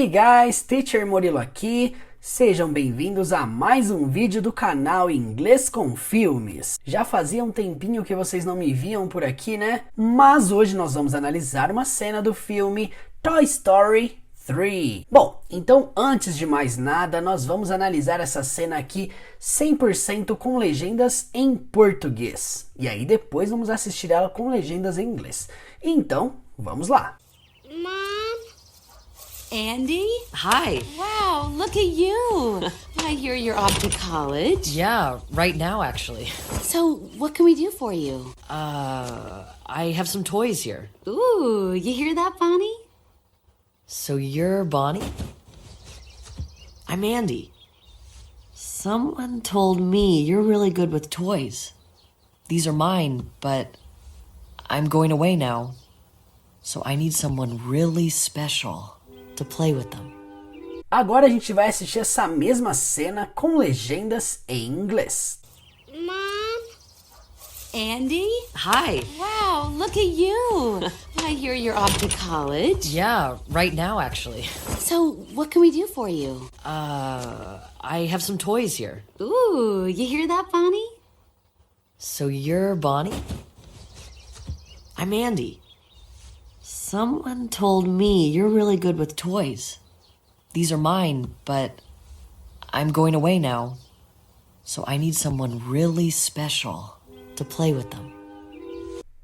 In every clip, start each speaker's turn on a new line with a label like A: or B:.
A: Hey guys, Teacher Murilo aqui. Sejam bem-vindos a mais um vídeo do canal Inglês com Filmes. Já fazia um tempinho que vocês não me viam por aqui, né? Mas hoje nós vamos analisar uma cena do filme Toy Story 3. Bom, então antes de mais nada, nós vamos analisar essa cena aqui 100% com legendas em português. E aí depois vamos assistir ela com legendas em inglês. Então, vamos lá.
B: Andy?
C: Hi.
B: Wow, look at you. I hear you're off to college.
C: Yeah, right now actually.
B: So, what can we do for you?
C: I have some toys here.
B: Ooh, you hear that, Bonnie?
C: So you're Bonnie? I'm Andy. Someone told me you're really good with toys. These are mine, but I'm going away now. So I need someone really special to play with them.
A: Agora a gente vai assistir essa mesma cena com legendas em inglês.
B: Mom? Andy?
C: Hi.
B: Wow, look at you. I hear you're off to college.
C: Yeah, right now actually.
B: So, what can we do for you?
C: I have some toys here.
B: Ooh, you hear that, Bonnie?
C: So you're Bonnie? I'm Andy. Someone told me you're really good with toys. These are mine, but I'm going away now. So I need someone really special to play with them.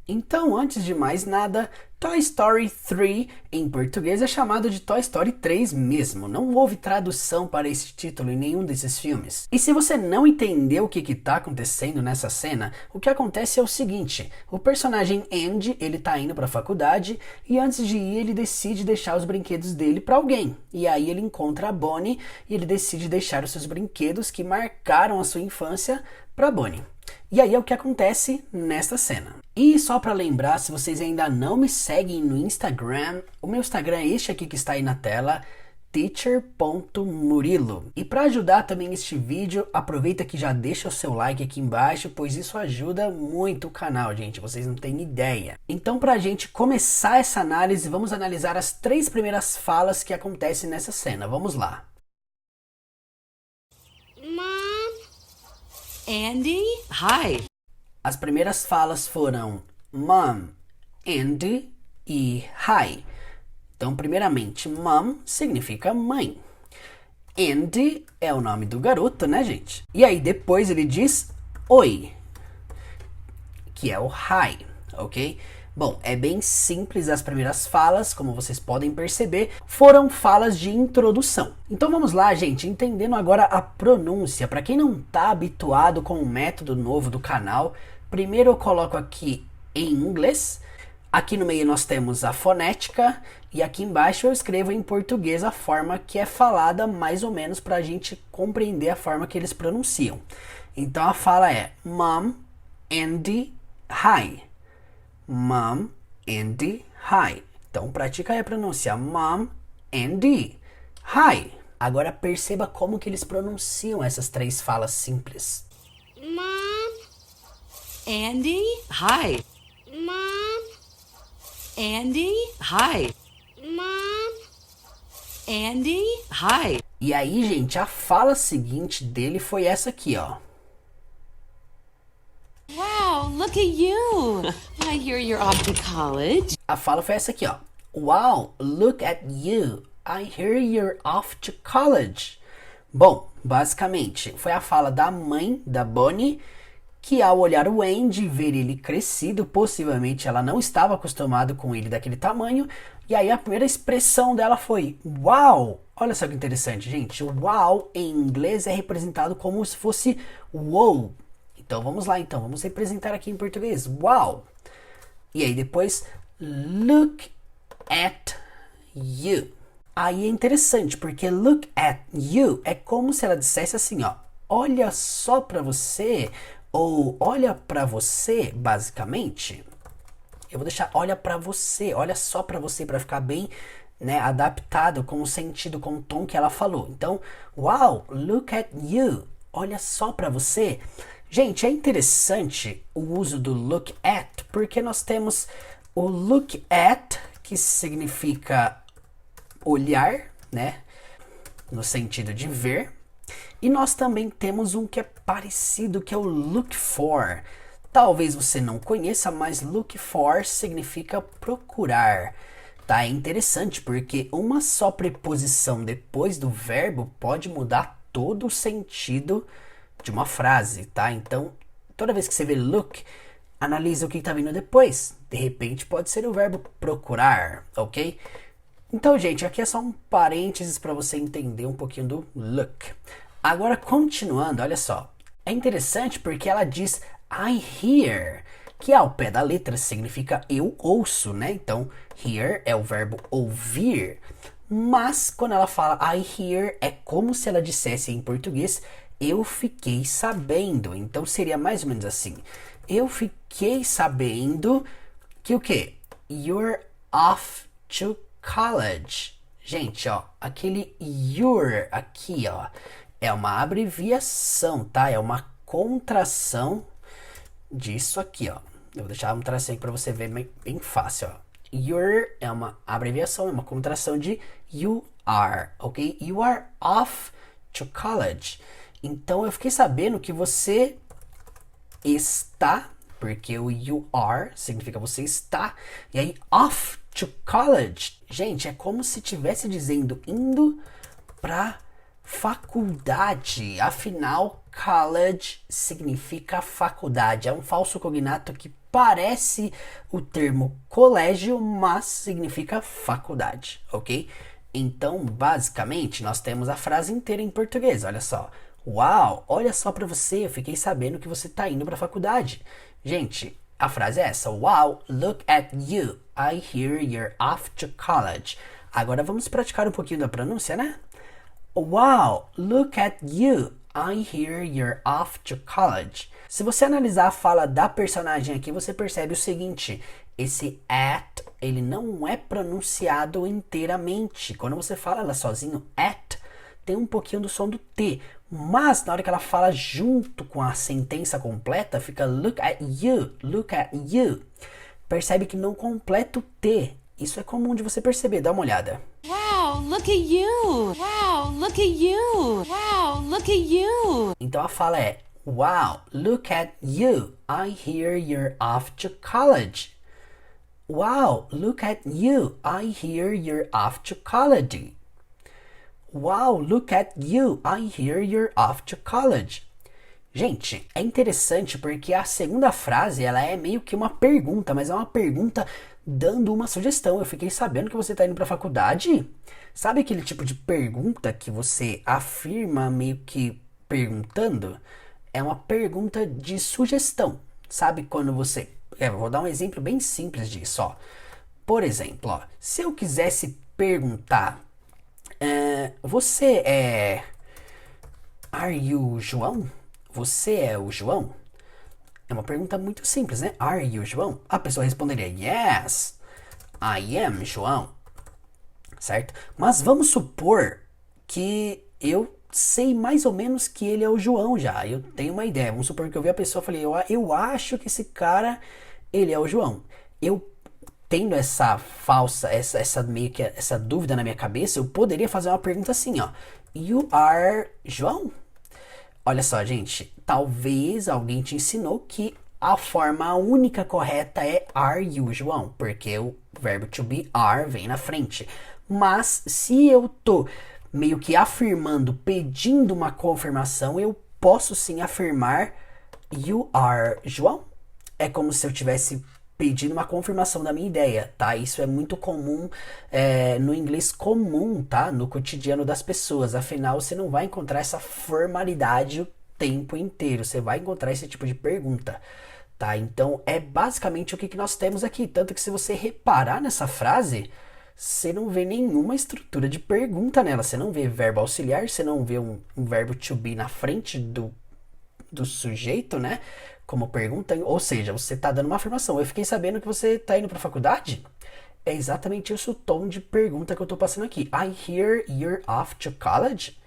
C: Então, antes de mais nada, Toy Story 3 em português é chamado de Toy Story 3 mesmo. Não houve tradução para esse título em nenhum desses filmes. E se você não entendeu o que está acontecendo nessa cena, o que acontece é o seguinte: o personagem Andy, ele tá indo para a faculdade e antes de ir ele decide deixar os brinquedos dele para alguém. E aí ele encontra a Bonnie e ele decide deixar os seus brinquedos que marcaram a sua infância para Bonnie. E aí é o que acontece nesta cena. E só para lembrar, se vocês ainda não me seguem no Instagram, o meu Instagram é este aqui que está aí na tela, teacher.murilo. E para ajudar também este vídeo, aproveita que já deixa o seu like aqui embaixo, pois isso ajuda muito o canal, gente, vocês não têm ideia. Então, para a gente começar essa análise, vamos analisar as 3 primeiras falas que acontecem nessa cena. Vamos lá.
B: Andy?
C: Hi.
A: As primeiras falas foram Mom, Andy e Hi. Então, primeiramente, Mom significa mãe. Andy é o nome do garoto, né, gente? E aí, depois ele diz Oi, que é o Hi, ok? Bom, é bem simples as primeiras falas, como vocês podem perceber, foram falas de introdução. Então vamos lá, gente, entendendo agora a pronúncia. Para quem não está habituado com o método novo do canal, primeiro eu coloco aqui em inglês, aqui no meio nós temos a fonética e aqui embaixo eu escrevo em português a forma que é falada, mais ou menos para a gente compreender a forma que eles pronunciam. Então a fala é Mom, Andy, Hi. Mom, Andy, Hi. Então pratica aí a pronúncia Mom, Andy, Hi. Agora perceba como que eles pronunciam essas 3 falas simples.
B: Mom? Andy?
C: Hi.
B: Mom? Andy?
C: Hi.
B: Mom? Andy?
C: Hi.
A: E aí, gente, a fala seguinte dele foi essa aqui, ó.
B: Wow, look at you. I hear you're off to college.
A: A fala foi essa aqui, ó. Wow, look at you. I hear you're off to college. Bom, basicamente, foi a fala da mãe da Bonnie, que ao olhar o Andy, ver ele crescido, possivelmente ela não estava acostumada com ele daquele tamanho, e aí a primeira expressão dela foi wow. Olha só que interessante, gente. O wow em inglês é representado como se fosse wow. Então vamos lá, então vamos representar aqui em português. Wow. E aí depois look at you. Aí é interessante porque look at you é como se ela dissesse assim, ó, olha só pra você, ou olha pra você, basicamente. Eu vou deixar olha pra você, olha só pra você, pra ficar bem, né, adaptado com o sentido, com o tom que ela falou. Então, wow, look at you, olha só pra você. Gente, é interessante o uso do look at, porque nós temos o look at, que significa olhar, né? No sentido de ver. E nós também temos um que é parecido, que é o look for. Talvez você não conheça, mas look for significa procurar. Tá? É interessante porque uma só preposição depois do verbo pode mudar todo o sentido de uma frase, tá? Então, toda vez que você vê look, analisa o que está vindo depois. De repente pode ser o verbo procurar, ok? Então, gente, aqui é só um parênteses para você entender um pouquinho do look. Agora, continuando, olha só. É interessante porque ela diz I hear, que ao pé da letra significa eu ouço, né? Então, hear é o verbo ouvir. Mas, quando ela fala I hear, é como se ela dissesse em português eu fiquei sabendo. Então, seria mais ou menos assim. Eu fiquei sabendo que o quê? You're off to college. Gente, ó, aquele you're aqui, ó, é uma abreviação, tá? É uma contração disso aqui, ó. Eu vou deixar um tracinho para você ver bem fácil, ó. You're é uma abreviação, é uma contração de you are, ok? You are off to college. Então, eu fiquei sabendo que você está, porque o you are significa você está, e aí off to college, gente, é como se estivesse dizendo indo para faculdade. Afinal, college significa faculdade. É um falso cognato que parece o termo colégio, mas significa faculdade, ok? Então, basicamente, nós temos a frase inteira em português. Olha só. Uau, olha só para você, eu fiquei sabendo que você tá indo para a faculdade. Gente, a frase é essa. Wow, look at you. I hear you're off to college. Agora vamos praticar um pouquinho da pronúncia, né? Wow, look at you. I hear you're off to college. Se você analisar a fala da personagem aqui, você percebe o seguinte. Esse at, ele não é pronunciado inteiramente. Quando você fala ela sozinho, at, tem um pouquinho do som do T. Mas na hora que ela fala junto com a sentença completa, fica look at you, look at you. Percebe que não completa o T. Isso é comum de você perceber, dá uma olhada.
B: Wow, look at you. Wow, look at you. Wow, look at you.
A: Então a fala é wow, look at you. I hear you're off to college. Wow, look at you. I hear you're off to college. Wow, look at you. I hear you're off to college. Gente, é interessante porque a segunda frase ela é meio que uma pergunta, mas é uma pergunta dando uma sugestão. Eu fiquei sabendo que você está indo para a faculdade? Sabe aquele tipo de pergunta que você afirma meio que perguntando? É uma pergunta de sugestão. Sabe quando você... vou dar um exemplo bem simples disso, ó. Por exemplo, ó, se eu quisesse perguntar... você é... Are you João? Você é o João? É uma pergunta muito simples, né? Are you João? A pessoa responderia Yes, I am João. Certo? Mas vamos supor que eu sei mais ou menos que ele é o João já. Eu tenho uma ideia. Vamos supor que eu vi a pessoa e falei, eu acho que esse cara, ele é o João. Eu tendo essa falsa, essa dúvida na minha cabeça, eu poderia fazer uma pergunta assim, ó. You are João? Olha só, gente, talvez alguém te ensinou que a forma única correta é are you, João, porque o verbo to be are vem na frente. Mas se eu tô meio que afirmando, pedindo uma confirmação, eu posso sim afirmar you are, João. É como se eu tivesse pedindo uma confirmação da minha ideia, tá? Isso é muito comum no inglês comum, tá? No cotidiano das pessoas. Afinal, você não vai encontrar essa formalidade o tempo inteiro. Você vai encontrar esse tipo de pergunta, tá? Então, é basicamente o que nós temos aqui. Tanto que se você reparar nessa frase, você não vê nenhuma estrutura de pergunta nela. Você não vê verbo auxiliar, você não vê um verbo to be na frente do sujeito, né? Como pergunta, ou seja, você está dando uma afirmação. Eu fiquei sabendo que você está indo para a faculdade? É exatamente esse o tom de pergunta que eu estou passando aqui. I hear you're off to college.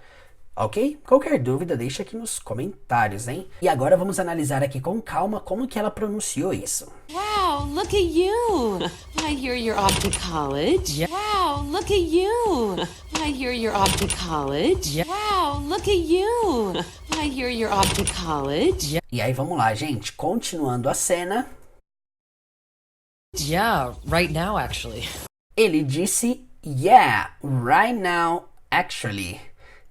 A: Ok? Qualquer dúvida, deixa aqui nos comentários, hein? E agora vamos analisar aqui com calma como que ela pronunciou isso.
B: Wow, look at you. I hear you're off to college. Wow, look at you. I hear you're off to college. Wow, look at you. I hear you're off to college.
A: E aí vamos lá, gente. Continuando a cena.
C: Yeah, right now, actually.
A: Ele disse yeah, right now, actually.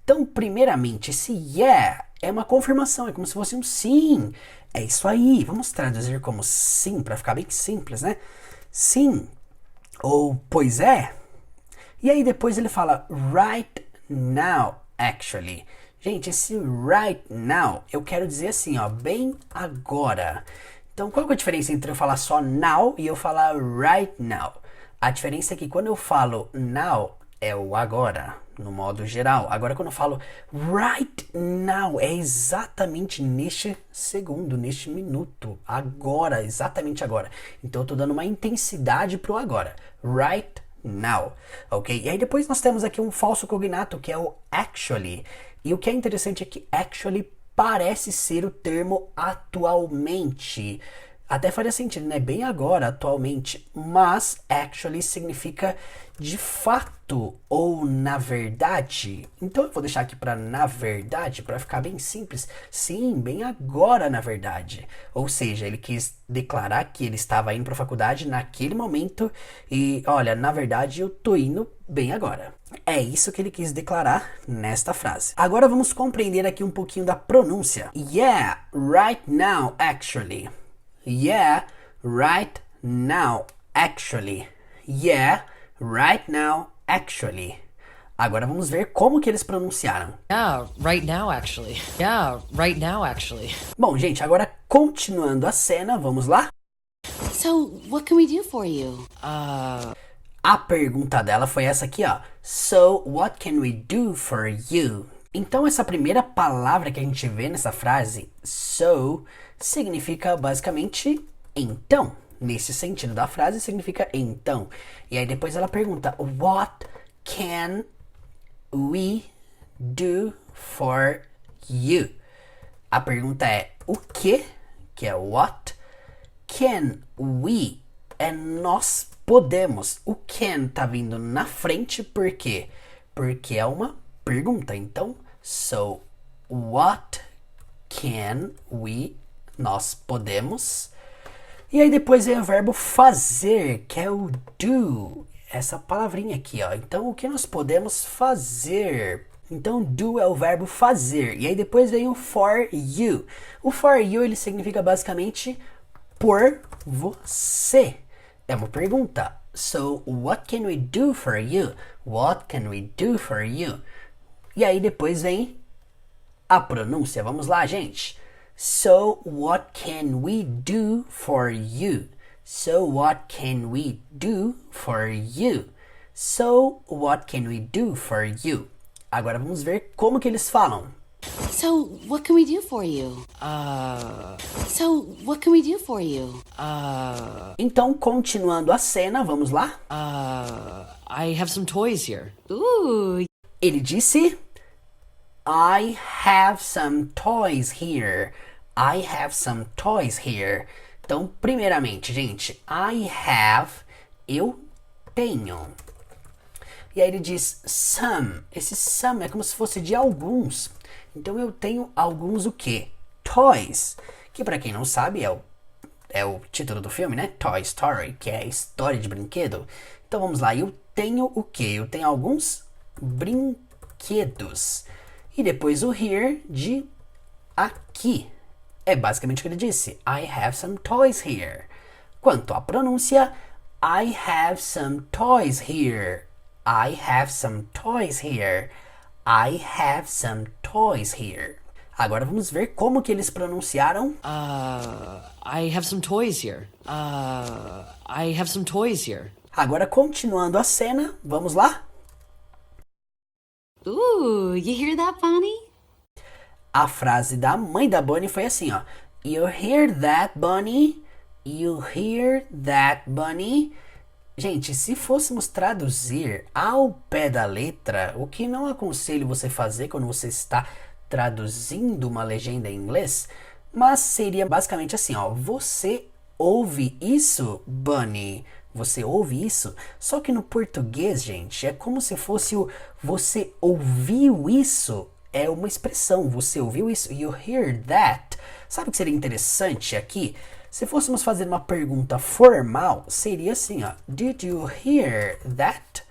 A: Então, primeiramente, esse yeah é uma confirmação, é como se fosse um sim. É isso aí. Vamos traduzir como sim, para ficar bem simples, né? Sim. Ou pois é. E aí depois ele fala right now, actually. Gente, esse right now, eu quero dizer assim, ó, bem agora. Então, qual que é a diferença entre eu falar só now e eu falar right now? A diferença é que quando eu falo now, é o agora, no modo geral. Agora, quando eu falo right now, é exatamente neste segundo, neste minuto. Agora, exatamente agora. Então, eu tô dando uma intensidade pro agora. Right now, ok? E aí depois nós temos aqui um falso cognato, que é o actually. E o que é interessante é que actually parece ser o termo atualmente. Até faria sentido, né? Bem agora, atualmente. Mas actually significa de fato ou na verdade. Então eu vou deixar aqui para na verdade, para ficar bem simples. Sim, bem agora, na verdade. Ou seja, ele quis declarar que ele estava indo para a faculdade naquele momento. E olha, na verdade eu tô indo bem agora. É isso que ele quis declarar nesta frase. Agora vamos compreender aqui um pouquinho da pronúncia. Yeah, right now, actually. Yeah, right now, actually. Yeah, right now, actually. Agora vamos ver como que eles pronunciaram.
C: Yeah, right now, actually. Yeah, right now, actually.
A: Bom, gente, agora continuando a cena, vamos lá?
B: So, what can we do for you?
A: A pergunta dela foi essa aqui, ó. So, what can we do for you? Então, essa primeira palavra que a gente vê nessa frase, so, significa basicamente então. Nesse sentido da frase, significa então. E aí depois ela pergunta, what can we do for you? A pergunta é, o que é what, can we, é nós podemos. O can tá vindo na frente, por quê? Porque é uma pergunta. Então, so, what can we, nós podemos. E aí depois vem o verbo fazer, que é o do. Essa palavrinha aqui, ó. Então, o que nós podemos fazer? Então, do é o verbo fazer. E aí depois vem o for you. O for you, ele significa basicamente por você. É uma pergunta. So, what can we do for you? What can we do for you? E aí depois vem a pronúncia. Vamos lá, gente. So, what can we do for you? So, what can we do for you? So, what can we do for you? Agora vamos ver como que eles falam.
B: So, what can we do for you? So, what can we do for you?
A: Então, continuando a cena, vamos lá?
C: I have some toys here.
B: Ooh,
A: Ele disse, I have some toys here. I have some toys here. Então, primeiramente, gente, I have, eu tenho. E aí ele diz some. Esse some é como se fosse de alguns. Então, eu tenho alguns o quê? Toys. Que para quem não sabe é o título do filme, né? Toy Story, que é a história de brinquedo. Então, vamos lá. Eu tenho o quê? Eu tenho alguns brinquedos. E depois o here de aqui. É basicamente o que ele disse. I have some toys here. Quanto à pronúncia, I have some toys here. I have some toys here. I have some toys here. Agora vamos ver como que eles pronunciaram.
C: I have some toys here. I have some toys here.
A: Agora continuando a cena, vamos lá?
B: ooh, you hear that, Bonnie?
A: A frase da mãe da Bonnie foi assim, ó. You hear that, Bonnie? You hear that, Bonnie? Gente, se fôssemos traduzir ao pé da letra, o que não aconselho você fazer quando você está traduzindo uma legenda em inglês, mas seria basicamente assim, ó, você ouve isso, Bunny? Você ouve isso? Só que no português, gente, é como se fosse o você ouviu isso? É uma expressão, você ouviu isso? You hear that? Sabe o que seria interessante aqui? Se fôssemos fazer uma pergunta formal, seria assim, ó. Did you hear that,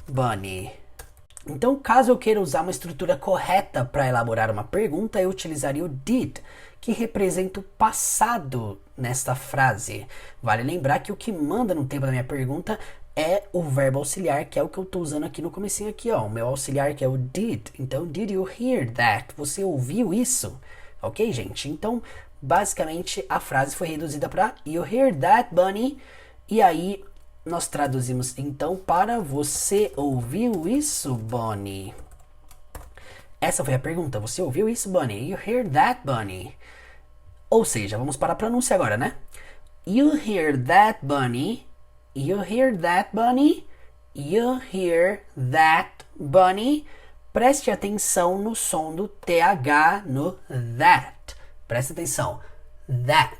A: Bunny? Então, caso eu queira usar uma estrutura correta para elaborar uma pergunta, eu utilizaria o did, que representa o passado nesta frase. Vale lembrar que o que manda no tempo da minha pergunta é o verbo auxiliar, que é o que eu estou usando aqui no comecinho aqui, ó. O meu auxiliar que é o did. Então, did you hear that? Você ouviu isso? Ok, gente? Então, basicamente, a frase foi reduzida para You hear that, Bunny? E aí, nós traduzimos então para você ouviu isso, Bunny? Essa foi a pergunta. Você ouviu isso, Bunny? You hear that, Bunny? Ou seja, vamos para a pronúncia agora, né? You hear that, Bunny? You hear that, Bunny? You hear that, Bunny? Preste atenção no som do TH no that. Preste atenção. That.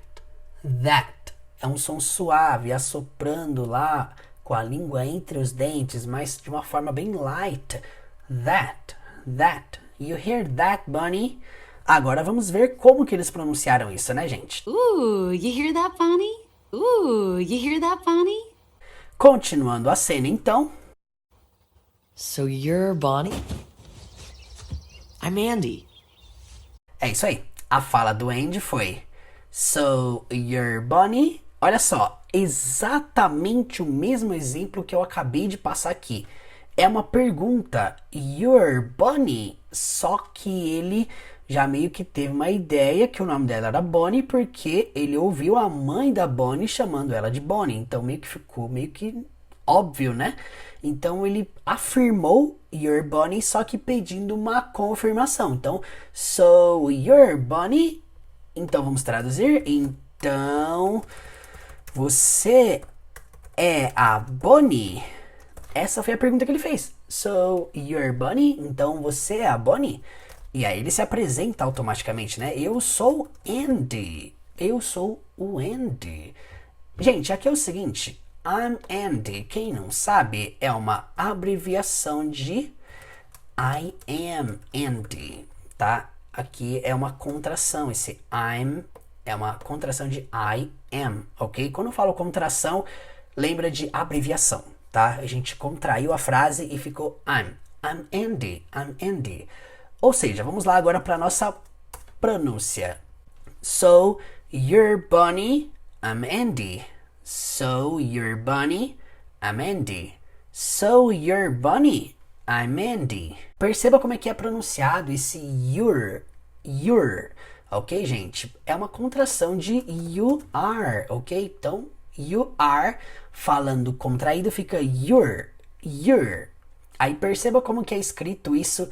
A: That. É um som suave, assoprando lá com a língua entre os dentes, mas de uma forma bem light. That. That. You hear that, Bunny? Agora vamos ver como que eles pronunciaram isso, né, gente?
B: Ooh, you hear that, Bunny? Ooh, you hear that, Bunny?
A: Continuando a cena, então.
C: So you're Bonnie? I'm Andy.
A: É isso aí. A fala do Andy foi So you're Bunny? Olha só, exatamente o mesmo exemplo que eu acabei de passar aqui. É uma pergunta, You're Bunny? Só que ele já meio que teve uma ideia que o nome dela era Bonnie porque ele ouviu a mãe da Bonnie chamando ela de Bonnie. Então meio que ficou meio que óbvio, né? Então ele afirmou You're Bunny, só que pedindo uma confirmação. Então, So you're Bunny? Então vamos traduzir. Então, você é a Bonnie? Essa foi a pergunta que ele fez. So you're Bunny? Então você é a Bonnie? E aí ele se apresenta automaticamente, né? Eu sou Andy. Eu sou o Andy. Gente, aqui é o seguinte. I'm Andy. Quem não sabe, é uma abreviação de I am Andy, tá? Aqui é uma contração. Esse I'm é uma contração de I am, ok? Quando eu falo contração, lembra de abreviação, tá? A gente contraiu a frase e ficou I'm Andy. I'm Andy. Ou seja, vamos lá agora para nossa pronúncia. So, you're Bunny, I'm Andy. So, you're Bunny, I'm Andy. So, you're Bunny, I'm Andy. Perceba como é que é pronunciado esse your. Ok, gente? É uma contração de you are, ok? Então, you are, falando contraído, fica your. Aí perceba como que é escrito isso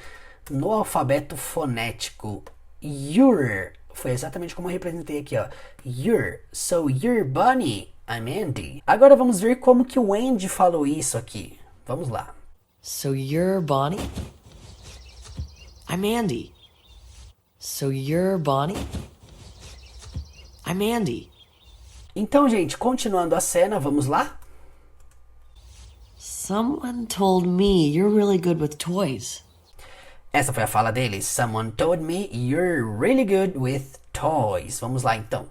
A: no alfabeto fonético. Your. Foi exatamente como eu representei aqui, ó. Your. So, you're Bunny, I'm Andy. Agora vamos ver como que o Andy falou isso aqui. Vamos lá.
C: So you're Bonnie? I'm Andy. So you're Bonnie? I'm Andy.
A: Então, gente, continuando a cena, vamos lá?
C: Someone told me you're really good with toys.
A: Essa foi a fala dele. Someone told me you're really good with toys. Vamos lá, então.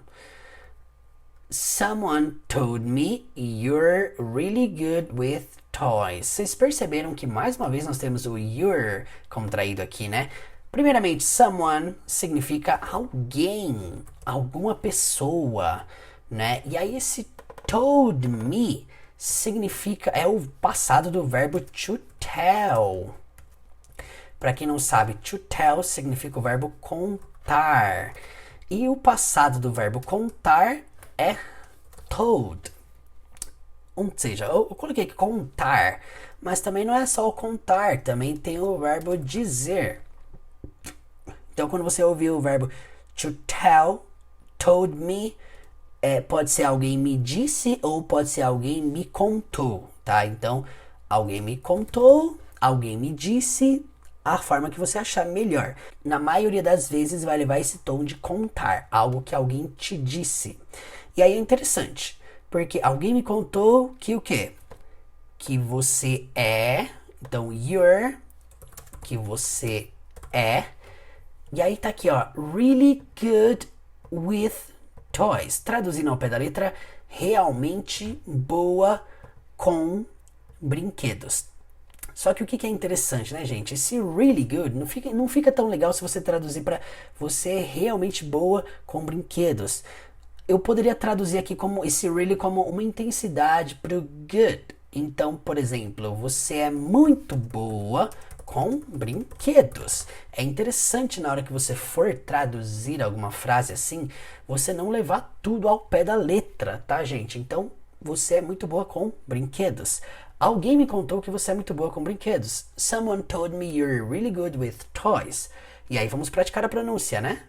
A: Someone told me you're really good with toys. Vocês perceberam que mais uma vez nós temos o you're contraído aqui, né? Primeiramente, someone significa alguém, alguma pessoa, né? E aí esse told me significa, é o passado do verbo to tell. Para quem não sabe, to tell significa o verbo contar. E o passado do verbo contar é told. Ou seja, eu coloquei aqui contar, mas também não é só o contar, também tem o verbo dizer. Então, quando você ouvir o verbo to tell, told me, pode ser alguém me disse ou pode ser alguém me contou, tá? Então, alguém me contou, alguém me disse, a forma que você achar melhor. Na maioria das vezes vai levar esse tom de contar, algo que alguém te disse. E aí é interessante, porque alguém me contou que o quê? Que você é, então you're, que você é. E aí tá aqui, ó, really good with toys. Traduzindo ao pé da letra, realmente boa com brinquedos. Só que o que é interessante, né, gente? Esse really good não fica tão legal se você traduzir para você é realmente boa com brinquedos. Eu poderia traduzir aqui como esse really como uma intensidade pro good. Então, por exemplo, você é muito boa com brinquedos. É interessante na hora que você for traduzir alguma frase assim, você não levar tudo ao pé da letra, tá, gente? Então, você é muito boa com brinquedos. Alguém me contou que você é muito boa com brinquedos. Someone told me you're really good with toys. E aí vamos praticar a pronúncia, né?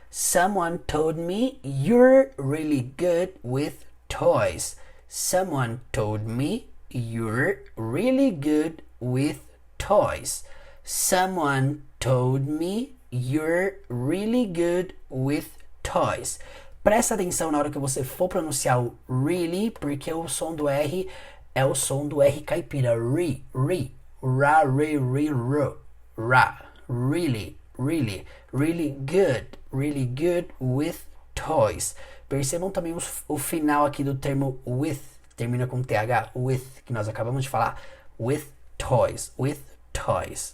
A: Someone told me you're really good with toys. Someone told me you're really good with toys. Someone told me you're really good with toys. Presta atenção na hora que você for pronunciar o really, porque o som do R é o som do R caipira. Ri, ra, ro, ra. Really, really, really good with toys. Percebam também o final aqui do termo with, termina com TH, with, que nós acabamos de falar, with toys,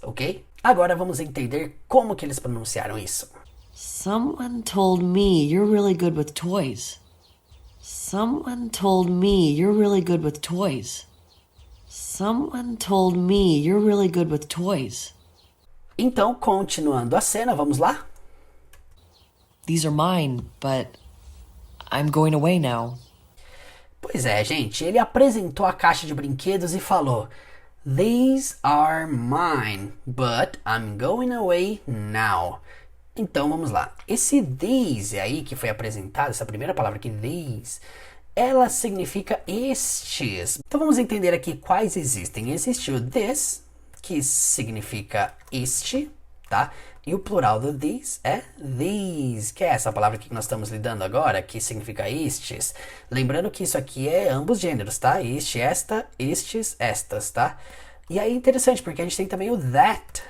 A: ok? Agora vamos entender como que eles pronunciaram isso.
C: Someone told me you're really good with toys. Someone told me you're really good with toys. Someone told me you're really good with toys.
A: Então, continuando a cena, vamos lá?
C: These are mine, but I'm going away now.
A: Pois é, gente, ele apresentou a caixa de brinquedos e falou: These are mine, but I'm going away now. Então vamos lá. Esse these aí que foi apresentado, essa primeira palavra aqui, these, ela significa estes. Então vamos entender aqui quais existem. Existe o this, que significa este, tá? E o plural do these é these, que é essa palavra que nós estamos lidando agora, que significa estes. Lembrando que isso aqui é ambos gêneros, tá? Este, esta, estes, estas, tá? E aí é interessante, porque a gente tem também o that.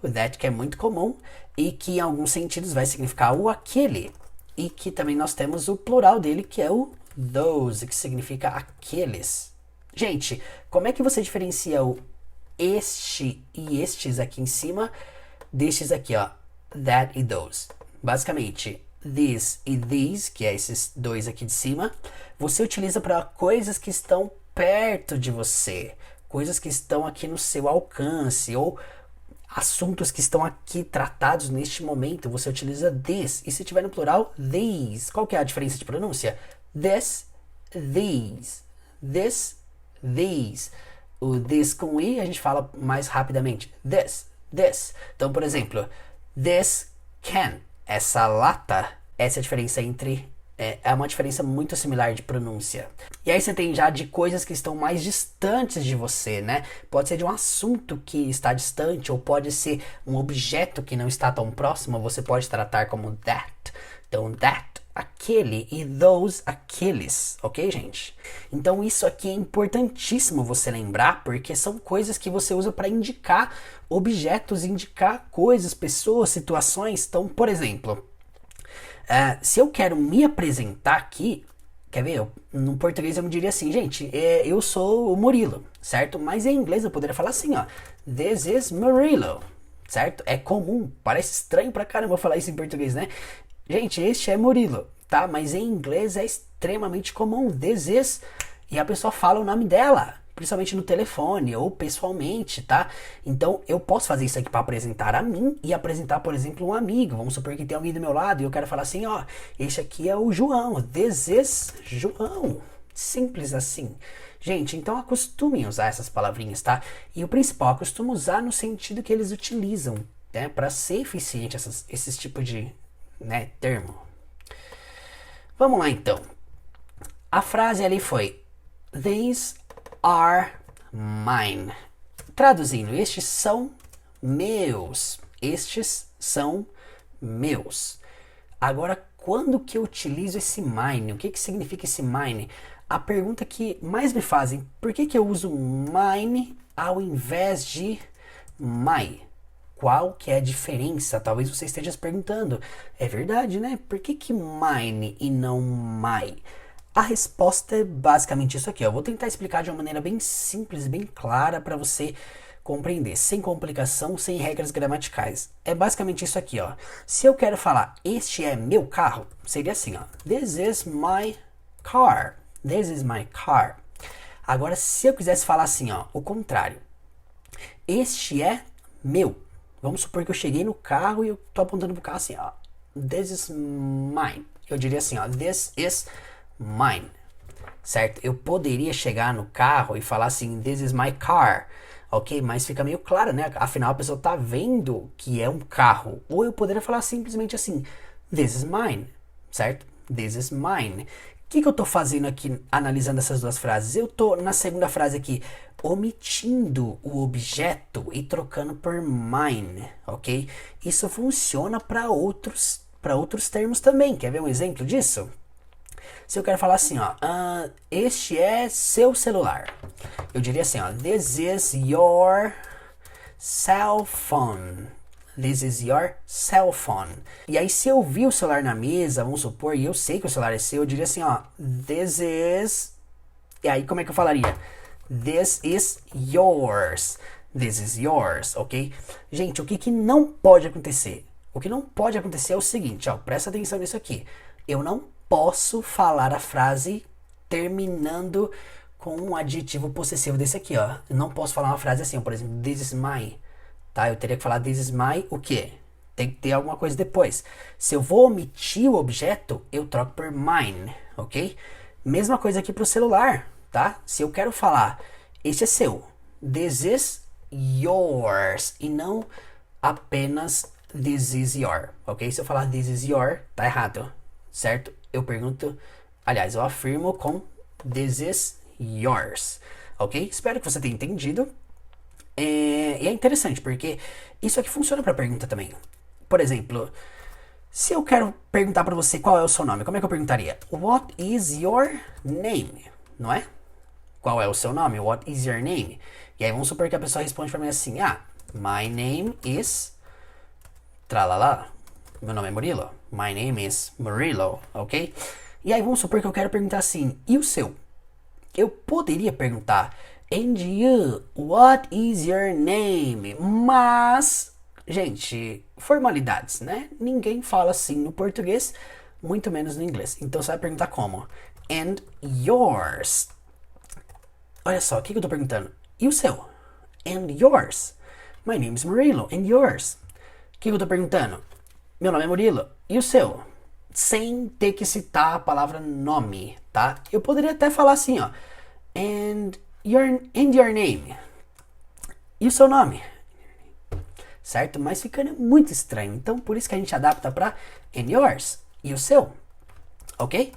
A: O that que é muito comum e que em alguns sentidos vai significar o aquele. E que também nós temos o plural dele, que é o those, que significa aqueles. Gente, como é que você diferencia o este e estes aqui em cima destes aqui, ó, that e those? Basicamente, this e these, que é esses dois aqui de cima, você utiliza para coisas que estão perto de você, coisas que estão aqui no seu alcance, ou assuntos que estão aqui tratados neste momento, você utiliza this. E se tiver no plural, these. Qual que é a diferença de pronúncia? This, these. This, these. O this com i a gente fala mais rapidamente. This. Então, por exemplo, this can. Essa lata, essa é a diferença entre... É uma diferença muito similar de pronúncia. E aí você tem já de coisas que estão mais distantes de você, né? Pode ser de um assunto que está distante, ou pode ser um objeto que não está tão próximo, você pode tratar como that. Então, that, aquele, e those, aqueles, ok, gente? Então isso aqui é importantíssimo você lembrar, porque são coisas que você usa para indicar objetos, indicar coisas, pessoas, situações. Então, por exemplo... se eu quero me apresentar aqui, quer ver? No português eu me diria assim, gente, eu sou o Murilo, certo? Mas em inglês eu poderia falar assim, ó, this is Murilo, certo? É comum, parece estranho pra caramba falar isso em português, né? Gente, este é Murilo, tá? Mas em inglês é extremamente comum, this is, e a pessoa fala o nome dela, principalmente no telefone ou pessoalmente, tá? Então eu posso fazer isso aqui para apresentar a mim e apresentar, por exemplo, um amigo. Vamos supor que tem alguém do meu lado e eu quero falar assim, ó, este aqui é o João, this is João. Simples assim. Gente, então acostumem a usar essas palavrinhas, tá? E o principal, acostumem a usar no sentido que eles utilizam, né? Para ser eficiente esses tipos de, né, termo. Vamos lá então. A frase ali foi, these are mine. Traduzindo, estes são meus. Estes são meus. Agora, quando que eu utilizo esse mine? O que que significa esse mine? A pergunta que mais me fazem, por que que eu uso mine ao invés de my? Qual que é a diferença? Talvez você esteja se perguntando. É verdade, né? Por que que mine e não my? A resposta é basicamente isso aqui. Eu vou tentar explicar de uma maneira bem simples, bem clara para você compreender, sem complicação, sem regras gramaticais. É basicamente isso aqui, ó. Se eu quero falar, este é meu carro, seria assim, ó. This is my car. This is my car. Agora, se eu quisesse falar assim, ó, o contrário. Este é meu. Vamos supor que eu cheguei no carro e eu tô apontando pro carro assim, ó. This is mine. Eu diria assim, ó. This is mine. Certo? Eu poderia chegar no carro e falar assim, this is my car. Ok? Mas fica meio claro, né? Afinal, a pessoa tá vendo que é um carro. Ou eu poderia falar simplesmente assim, this is mine. Certo? This is mine. O que eu tô fazendo aqui, analisando essas duas frases? Eu tô, na segunda frase aqui, omitindo o objeto e trocando por mine, ok? Isso funciona para outros termos também. Quer ver um exemplo disso? Se eu quero falar assim, ó, este é seu celular. Eu diria assim, ó, this is your cell phone. This is your cell phone. E aí, se eu vi o celular na mesa, vamos supor, e eu sei que o celular é seu, eu diria assim, ó, this is... E aí, como é que eu falaria? This is yours. This is yours, ok? Gente, o que não pode acontecer? O que não pode acontecer é o seguinte, ó, presta atenção nisso aqui. Eu não posso falar a frase terminando com um adjetivo possessivo desse aqui, ó. Eu não posso falar uma frase assim, ó, por exemplo, this is my, tá? Eu teria que falar this is my o quê? Tem que ter alguma coisa depois. Se eu vou omitir o objeto, eu troco por mine, ok? Mesma coisa aqui pro celular, tá? Se eu quero falar, este é seu, this is yours, e não apenas this is your, ok? Se eu falar this is your, tá errado, certo? Eu pergunto, aliás, eu afirmo com this is yours, ok? Espero que você tenha entendido. E é interessante, porque isso aqui funciona para pergunta também. Por exemplo, se eu quero perguntar para você qual é o seu nome, como é que eu perguntaria? What is your name? Não é? Qual é o seu nome? What is your name? E aí vamos supor que a pessoa responde para mim assim, my name is... Tralalá. Meu nome é Murilo. My name is Murilo, ok? E aí vamos supor que eu quero perguntar assim, e o seu? Eu poderia perguntar, and you, what is your name? Mas, gente, formalidades, né? Ninguém fala assim no português, muito menos no inglês. Então você vai perguntar como? And yours. Olha só, o que eu tô perguntando? E o seu? And yours. My name is Murilo, and yours. O que eu tô perguntando? Meu nome é Murilo. E o seu? Sem ter que citar a palavra nome, tá? Eu poderia até falar assim, ó. And your name. E o seu nome? Certo? Mas fica muito estranho. Então, por isso que a gente adapta pra and yours. E o seu? Ok?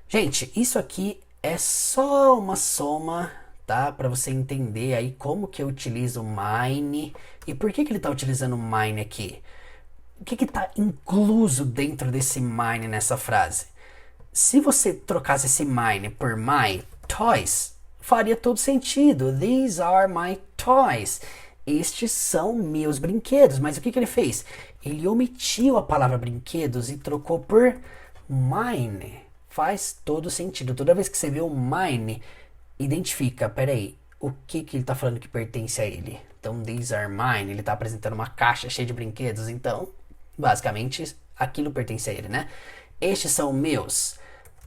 A: Gente, isso aqui é só uma soma, tá? Pra você entender aí como que eu utilizo mine. E por que ele tá utilizando mine aqui? O que está incluso dentro desse mine nessa frase? Se você trocasse esse mine por my toys, faria todo sentido. These are my toys. Estes são meus brinquedos. Mas o que ele fez? Ele omitiu a palavra brinquedos e trocou por mine. Faz todo sentido. Toda vez que você vê o mine, identifica, peraí, o que ele está falando que pertence a ele? Então, these are mine. Ele está apresentando uma caixa cheia de brinquedos, então... Basicamente, aquilo pertence a ele, né? Estes são meus.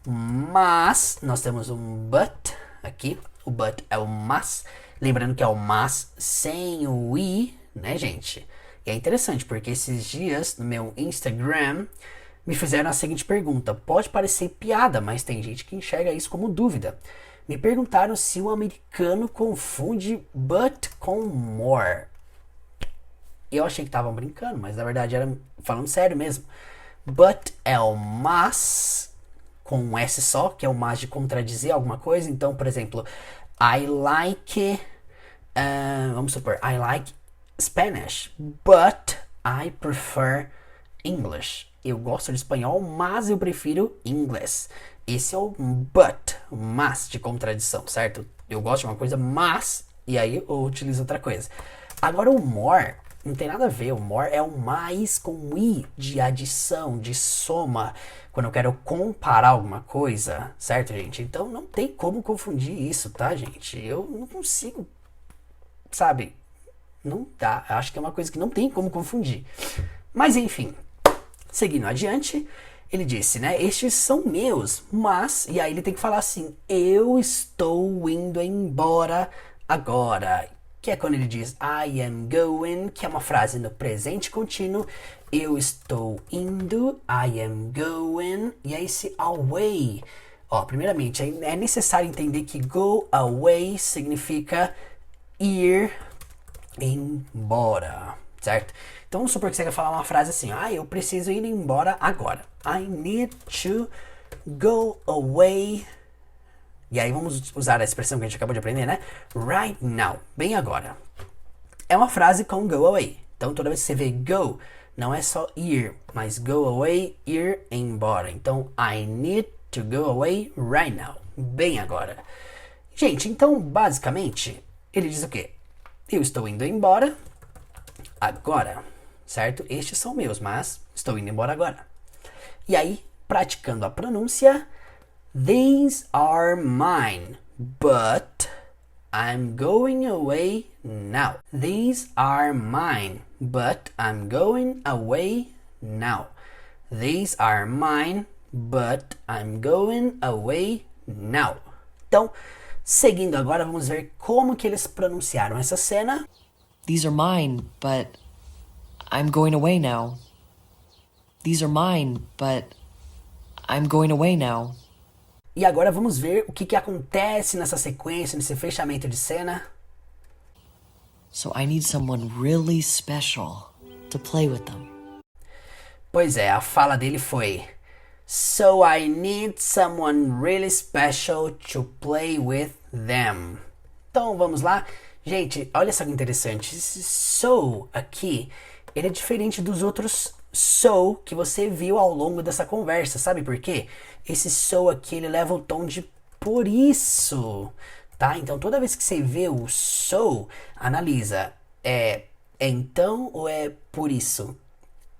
A: Mas, nós temos um but aqui. O but é o mas. Lembrando que é o mas sem o i, né, gente? E é interessante, porque esses dias, no meu Instagram, me fizeram a seguinte pergunta. Pode parecer piada, mas tem gente que enxerga isso como dúvida. Me perguntaram se o americano confunde but com more. Eu achei que estavam brincando, mas na verdade era falando sério mesmo. But é o mas com um S só, que é o mas de contradizer alguma coisa. Então, por exemplo, I like, vamos supor, I like Spanish, but I prefer English. Eu gosto de espanhol, mas eu prefiro inglês. Esse é o but, mas de contradição, certo? Eu gosto de uma coisa, mas, e aí eu utilizo outra coisa. Agora o more não tem nada a ver, o more é o mais com i, de adição, de soma, quando eu quero comparar alguma coisa, certo, gente? Então não tem como confundir isso, tá, gente? Eu não consigo, sabe? Não dá, acho que é uma coisa que não tem como confundir. Mas enfim, seguindo adiante, ele disse, né? Estes são meus, mas... E aí ele tem que falar assim, eu estou indo embora agora. Que é quando ele diz I am going, que é uma frase no presente contínuo. Eu estou indo, I am going. E é esse away. Ó, primeiramente, é necessário entender que go away significa ir embora, certo? Então vamos supor que você quer falar uma frase assim, eu preciso ir embora agora. I need to go away. E aí vamos usar a expressão que a gente acabou de aprender, né? Right now, bem agora. É uma frase com go away. Então toda vez que você vê go, não é só ir, mas go away, ir embora. Então I need to go away right now, bem agora. Gente, então basicamente ele diz o quê? Eu estou indo embora agora, certo? Estes são meus, mas estou indo embora agora. E aí, praticando a pronúncia, these are mine, but I'm going away now. These are mine, but I'm going away now. These are mine, but I'm going away now. Então, seguindo agora, vamos ver como que eles pronunciaram essa cena.
C: These are mine, but I'm going away now. These are mine, but I'm going away now.
A: E agora vamos ver o que acontece nessa sequência, nesse fechamento de cena.
C: So I need someone really special to play with them.
A: Pois é, a fala dele foi So I need someone really special to play with them. Então vamos lá. Gente, olha só que interessante. Esse so aqui, ele é diferente dos outros so que você viu ao longo dessa conversa. Sabe por quê? Esse so aqui, ele leva o tom de por isso, tá? Então toda vez que você vê o so, analisa, é então ou é por isso?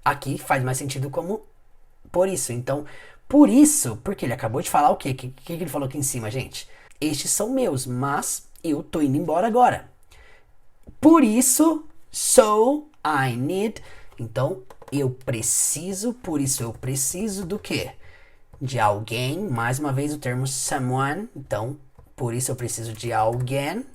A: Aqui faz mais sentido como por isso. Então, por isso, porque ele acabou de falar o quê? O que ele falou aqui em cima, gente? Estes são meus, mas eu tô indo embora agora. Por isso, so I need. Então, eu preciso, por isso eu preciso do quê? De alguém. Mais uma vez o termo someone. Então, por isso eu preciso de alguém.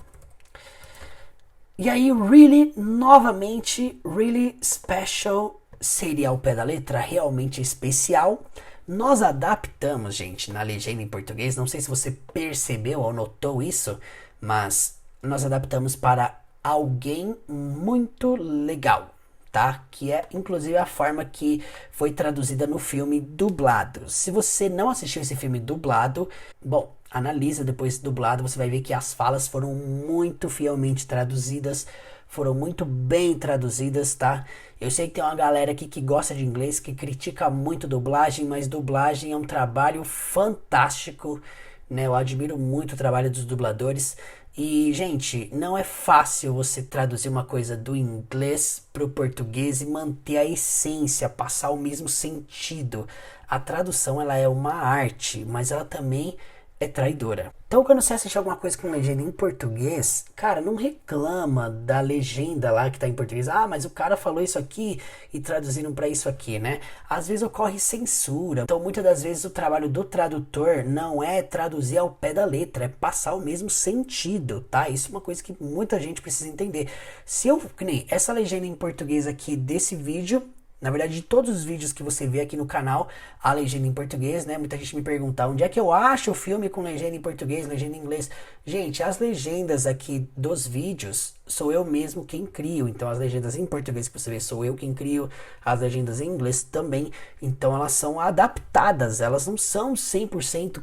A: E aí, really, novamente, really special seria ao pé da letra, realmente especial. Nós adaptamos, gente, na legenda em português. Não sei se você percebeu ou notou isso, mas nós adaptamos para alguém muito legal, tá? Que é, inclusive, a forma que foi traduzida no filme dublado. Se você não assistiu esse filme dublado, bom, analisa depois dublado, você vai ver que as falas foram muito fielmente traduzidas, foram muito bem traduzidas, tá? Eu sei que tem uma galera aqui que gosta de inglês, que critica muito dublagem, mas dublagem é um trabalho fantástico, né? Eu admiro muito o trabalho dos dubladores. E, gente, não é fácil você traduzir uma coisa do inglês pro português e manter a essência, passar o mesmo sentido. A tradução, ela é uma arte, mas ela também é traidora. Então, quando você assistir alguma coisa com legenda em português, cara, não reclama da legenda lá que tá em português. Ah, mas o cara falou isso aqui e traduziram pra isso aqui, né? Às vezes ocorre censura. Então, muitas das vezes o trabalho do tradutor não é traduzir ao pé da letra, é passar o mesmo sentido, tá? Isso é uma coisa que muita gente precisa entender. Se eu, que nem essa legenda em português aqui desse vídeo, na verdade, de todos os vídeos que você vê aqui no canal, a legenda em português, né? Muita gente me pergunta onde é que eu acho o filme com legenda em português, legenda em inglês. Gente, as legendas aqui dos vídeos sou eu mesmo quem crio. Então, as legendas em português que você vê sou eu quem crio. As legendas em inglês também. Então, elas são adaptadas. Elas não são 100%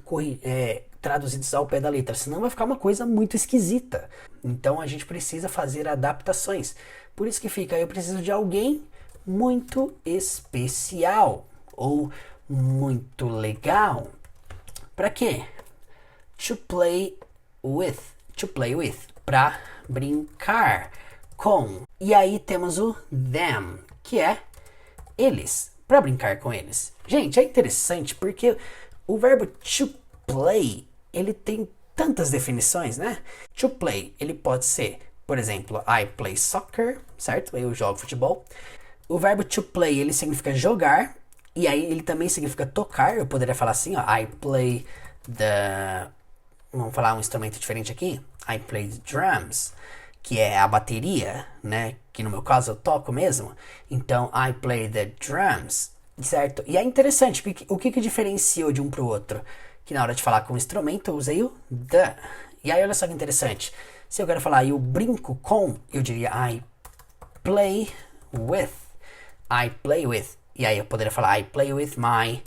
A: traduzidos ao pé da letra, senão vai ficar uma coisa muito esquisita. Então a gente precisa fazer adaptações. Por isso que fica, eu preciso de alguém muito especial ou muito legal. Para quê? To play with. To play with. Para brincar com. E aí temos o them, que é eles. Para brincar com eles. Gente, é interessante porque o verbo to play, ele tem tantas definições, né? To play, ele pode ser, por exemplo, I play soccer, certo? Eu jogo futebol. O verbo to play, ele significa jogar. E aí ele também significa tocar. Eu poderia falar assim, ó, I play the... Vamos falar um instrumento diferente aqui. I play the drums, que é a bateria, né? Que no meu caso eu toco mesmo. Então, I play the drums, certo? E é interessante, o que diferenciou de um pro outro? Que na hora de falar com o instrumento eu usei o the. E aí olha só que interessante. Se eu quero falar eu brinco com, eu diria I play with. I play with. E aí eu poderia falar I play with my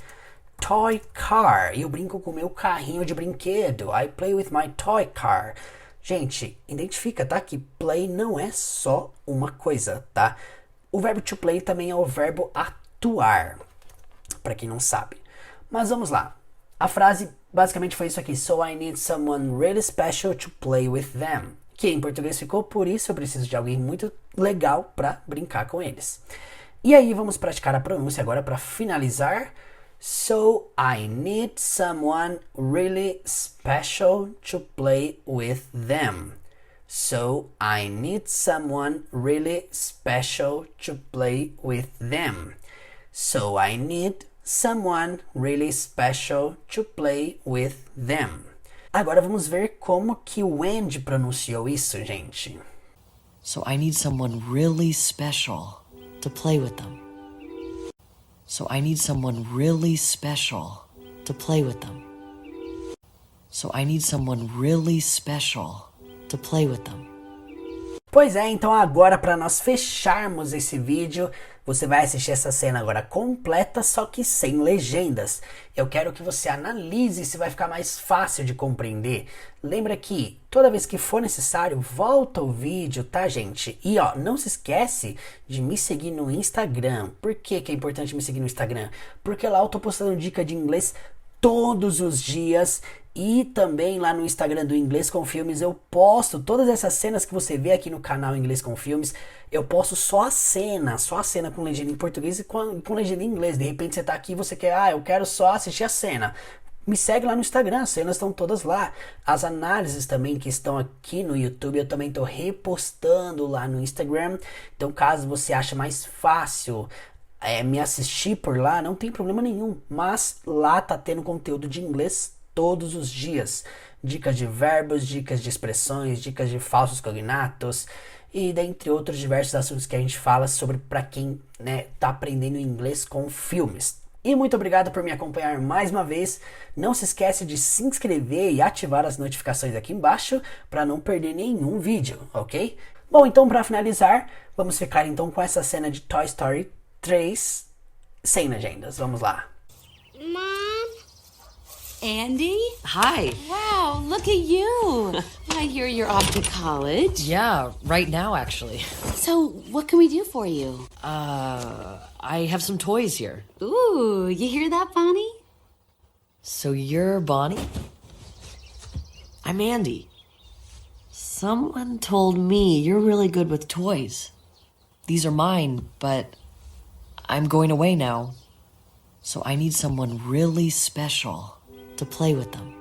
A: toy car. Eu brinco com o meu carrinho de brinquedo. I play with my toy car. Gente, identifica, tá? Que play não é só uma coisa, tá? O verbo to play também é o verbo atuar, para quem não sabe. Mas vamos lá. A frase basicamente foi isso aqui. So I need someone really special to play with them. Que em português ficou, por isso eu preciso de alguém muito legal para brincar com eles. E aí vamos praticar a pronúncia agora para finalizar. So I need someone really special to play with them. So I need someone really special to play with them. So I need someone really special to play with them. Agora vamos ver como que o Andy pronunciou isso, gente.
C: So I need someone really special to play with them. So I need someone really special to play with them. So I need someone really special to play with them.
A: Pois é, então agora para nós fecharmos esse vídeo, você vai assistir essa cena agora completa, só que sem legendas. Eu quero que você analise se vai ficar mais fácil de compreender. Lembra que toda vez que for necessário, volta o vídeo, tá, gente? E ó, não se esquece de me seguir no Instagram. Por que é importante me seguir no Instagram? Porque lá eu tô postando dica de inglês todos os dias. E também lá no Instagram do Inglês com Filmes eu posto todas essas cenas que você vê aqui no canal Inglês com Filmes. Eu posto só a cena com legenda em português e com legenda em inglês. De repente você tá aqui e você quer, eu quero só assistir a cena. Me segue lá no Instagram, as cenas estão todas lá. As análises também que estão aqui no YouTube, eu também estou repostando lá no Instagram. Então caso você ache mais fácil me assistir por lá, não tem problema nenhum. Mas lá tá tendo conteúdo de inglês todos os dias. Dicas de verbos, dicas de expressões, dicas de falsos cognatos e dentre outros diversos assuntos que a gente fala sobre para quem tá aprendendo inglês com filmes. E muito obrigado por me acompanhar mais uma vez. Não se esquece de se inscrever e ativar as notificações aqui embaixo para não perder nenhum vídeo, ok? Bom, então para finalizar, vamos ficar então com essa cena de Toy Story 3 sem legendas. Vamos lá.
B: Andy?
C: Hi.
B: Wow, look at you. I hear you're off to college.
C: Yeah, right now, actually.
B: So, what can we do for you?
C: I have some toys here.
B: Ooh, you hear that, Bonnie?
C: So you're Bonnie? I'm Andy. Someone told me you're really good with toys. These are mine, but I'm going away now. So I need someone really special to play with them.